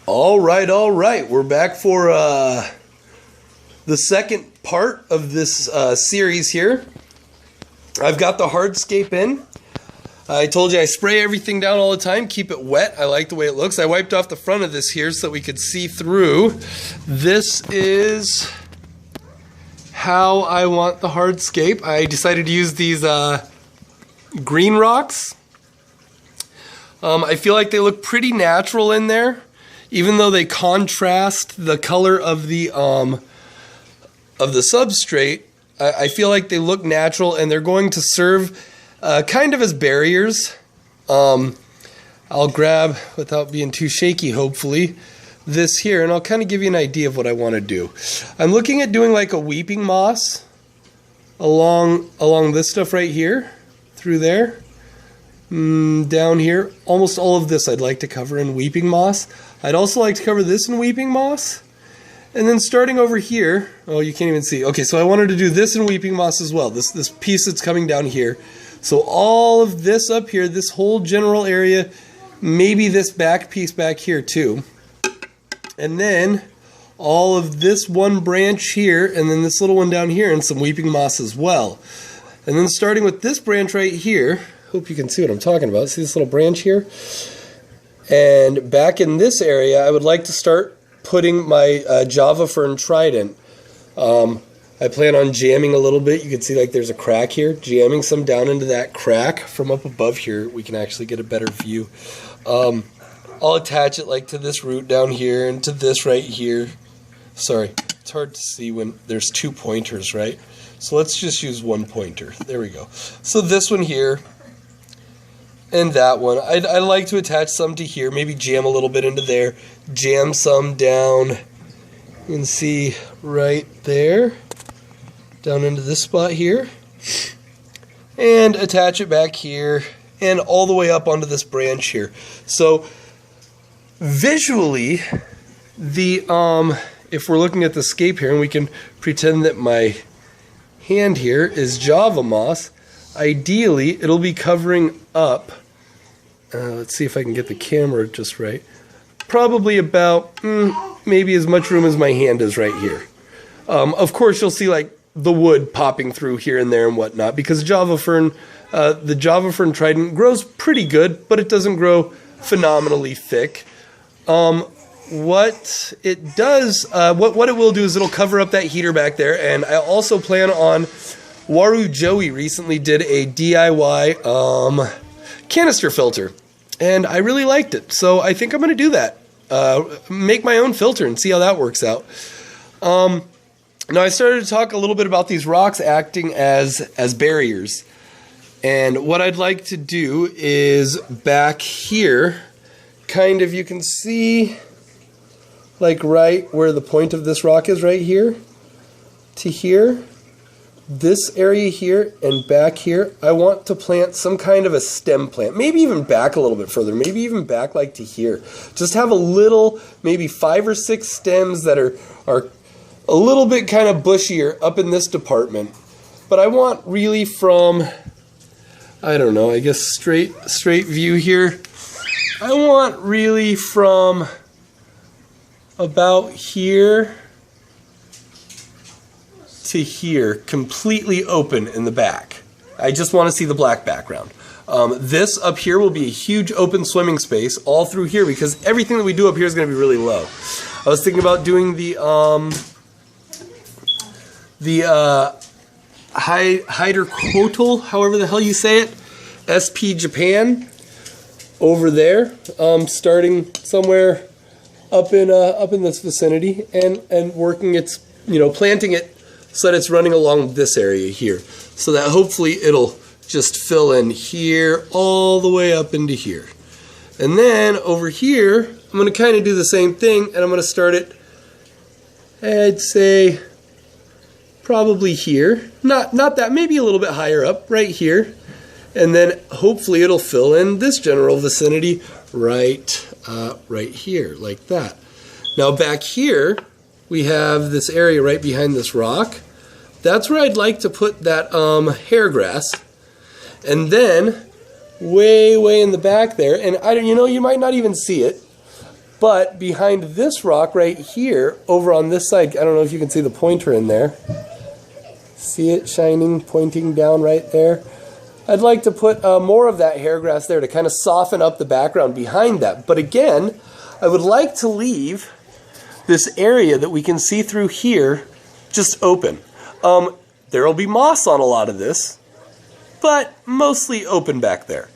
All right. We're back for the second part of this series here. I've got the hardscape in. I told you I spray everything down all the time, keep it wet. I like the way it looks. I wiped off the front of this here so that we could see through. This is how I want the hardscape. I decided to use these green rocks. I feel like they look pretty natural in there, even though they contrast the color of the substrate. I feel like they look natural, and they're going to serve kind of as barriers. I'll grab, without being too shaky hopefully, this here, and I'll kind of give you an idea of what I want to do. I'm looking at doing like a weeping moss along this stuff right here, through there, down here. Almost all of this I'd like to cover in weeping moss. I'd also like to cover this in weeping moss. And then starting over here, oh, you can't even see. Okay, so I wanted to do this in weeping moss as well. This piece that's coming down here. So all of this up here, this whole general area, maybe this back piece back here too. And then all of this one branch here, and then this little one down here, and some weeping moss as well. And then starting with this branch right here, hope you can see what I'm talking about. See this little branch here? And back in this area, I would like to start putting my Java Fern trident. I plan on jamming a little bit. You can see like there's a crack here. Jamming some down into that crack from up above here, we can actually get a better view. I'll attach it like to this root down here and to this right here. Sorry, it's hard to see when there's two pointers, right? So let's just use one pointer. There we go. So this one here and that one. I like to attach some to here, maybe jam a little bit into there, jam some down. You can see right there, down into this spot here, and attach it back here and all the way up onto this branch here. So visually, if we're looking at the scape here, and we can pretend that my hand here is Java moss, ideally it'll be covering up, let's see if I can get the camera just right, probably about maybe as much room as my hand is right here. Of course you'll see like the wood popping through here and there and whatnot, because Java Fern, the Java Fern trident grows pretty good, but it doesn't grow phenomenally thick. What it does, what it will do is it'll cover up that heater back there, and I also plan on, Waru Joey recently did a DIY canister filter, and I really liked it, so I think I'm going to do that. Make my own filter and see how that works out. Now I started to talk a little bit about these rocks acting as barriers, and what I'd like to do is back here, kind of, you can see like right where the point of this rock is right here to here, this area here and back here, I want to plant some kind of a stem plant, maybe even back a little bit further, maybe even back like to here. Just have a little, maybe 5 or 6 stems that are a little bit kind of bushier up in this department. But I want really from, I don't know, I guess straight view here, I want really from about here to here, completely open in the back. I just want to see the black background. This up here will be a huge open swimming space all through here, because everything that we do up here is going to be really low. I was thinking about doing the Hydrocotl, however the hell you say it, SP Japan, over there, starting somewhere up in this vicinity, and working its, planting it so that it's running along this area here, so that hopefully it'll just fill in here all the way up into here. And then over here, I'm going to kind of do the same thing, and I'm going to start it, I'd say, probably here, not that, maybe a little bit higher up, right here, and then hopefully it'll fill in this general vicinity right here, like that. Now back here, we have this area right behind this rock. That's where I'd like to put that hair grass. And then way in the back there, and you might not even see it, But behind this rock right here, over on this side, I don't know if you can see the pointer in there. See it shining, pointing down right there? I'd like to put more of that hair grass there to kind of soften up the background behind that. But again, I would like to leave this area that we can see through here just open. There will be moss on a lot of this, but mostly open back there.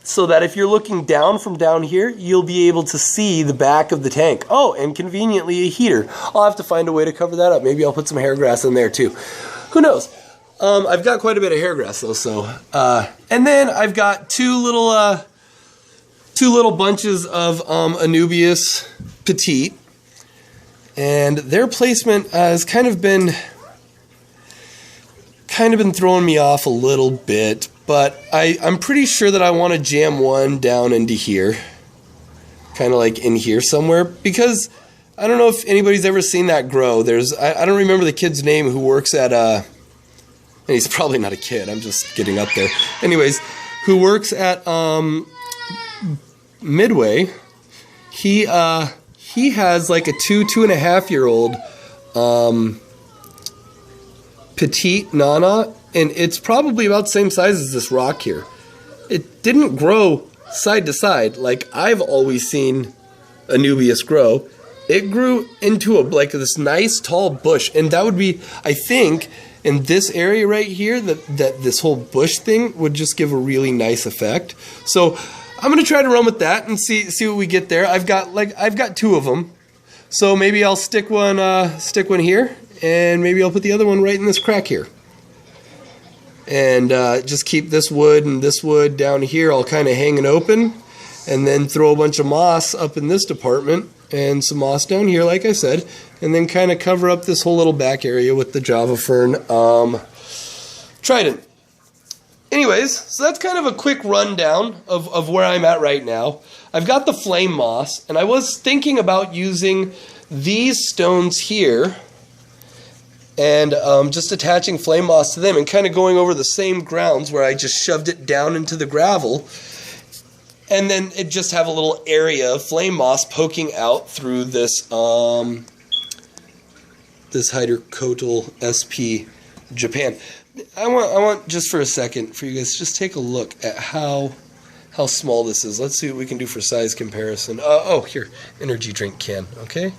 So that if you're looking down from down here, you'll be able to see the back of the tank. Oh, and conveniently a heater. I'll have to find a way to cover that up. Maybe I'll put some hair grass in there too. Who knows? I've got quite a bit of hair grass though, so. And then I've got two little bunches of Anubias Petite. And their placement has kind of been throwing me off a little bit. But I'm pretty sure that I want to jam one down into here. Kind of like in here somewhere. Because I don't know if anybody's ever seen that grow. I don't remember the kid's name who works at... and he's probably not a kid. I'm just getting up there. Anyways, who works at Midway. He has like a 2.5-year-old Petite Nana. And it's probably about the same size as this rock here. It didn't grow side to side like I've always seen Anubias grow. It grew into like this nice tall bush, and that would be, I think, in this area right here, that this whole bush thing would just give a really nice effect. So I'm gonna try to run with that and see what we get there. I've got two of them, so maybe I'll stick one here, and maybe I'll put the other one right in this crack here. And just keep this wood and this wood down here all kind of hanging open, and then throw a bunch of moss up in this department and some moss down here like I said, and then kind of cover up this whole little back area with the Java Fern Trident. Anyways, so that's kind of a quick rundown of where I'm at right now. I've got the flame moss, and I was thinking about using these stones here and just attaching flame moss to them and kind of going over the same grounds where I just shoved it down into the gravel, and then it just have a little area of flame moss poking out through this this Hydrocotyl SP Japan. I want just for a second for you guys to just take a look at how small this is. Let's see what we can do for size comparison. Oh, here, energy drink can. Okay,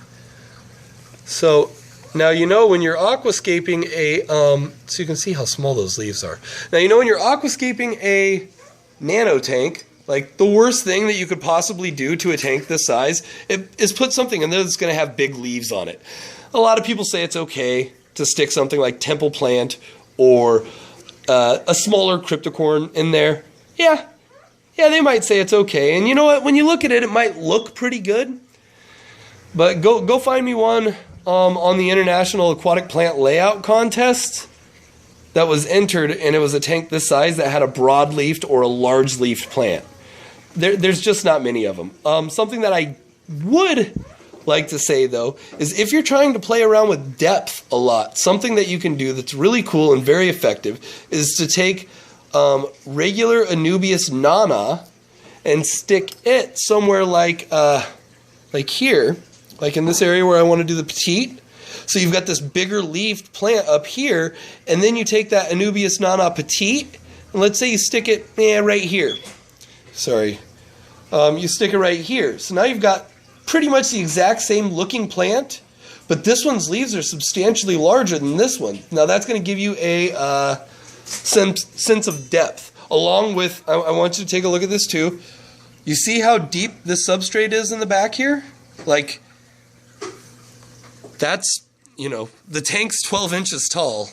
so. Now, you know, when you're aquascaping so you can see how small those leaves are. Now, you know, when you're aquascaping a nano tank, like the worst thing that you could possibly do to a tank this size is put something in there that's going to have big leaves on it. A lot of people say it's okay to stick something like temple plant or a smaller cryptocorn in there. Yeah, they might say it's okay. And you know what? When you look at it, it might look pretty good. But go find me one on the International Aquatic Plant Layout Contest that was entered, and it was a tank this size that had a broad-leafed or a large-leafed plant. There's just not many of them. Something that I would like to say, though, is if you're trying to play around with depth a lot, something that you can do that's really cool and very effective is to take regular Anubias Nana and stick it somewhere like here, like in this area where I want to do the petite. So you've got this bigger leafed plant up here, and then you take that Anubias Nana Petite, and let's say you stick it right here. Sorry. You stick it right here. So now you've got pretty much the exact same looking plant, but this one's leaves are substantially larger than this one. Now that's going to give you a sense of depth. Along with, I want you to take a look at this too. You see how deep this substrate is in the back here? Like, that's, you know, the tank's 12 inches tall.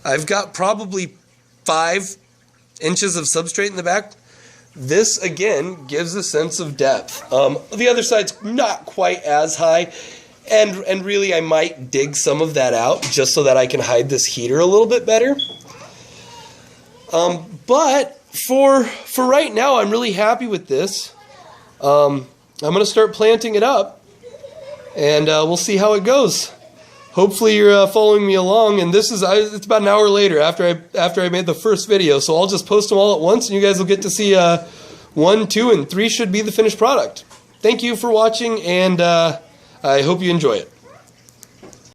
I've got probably 5 inches of substrate in the back. This, again, gives a sense of depth. The other side's not quite as high, and really I might dig some of that out just so that I can hide this heater a little bit better. But for right now, I'm really happy with this. I'm going to start planting it up, and we'll see how it goes. Hopefully you're following me along, and this is it's about an hour later after I made the first video, so I'll just post them all at once, and you guys will get to see 1, 2, and 3 should be the finished product. thank you for watching, and I hope you enjoy it.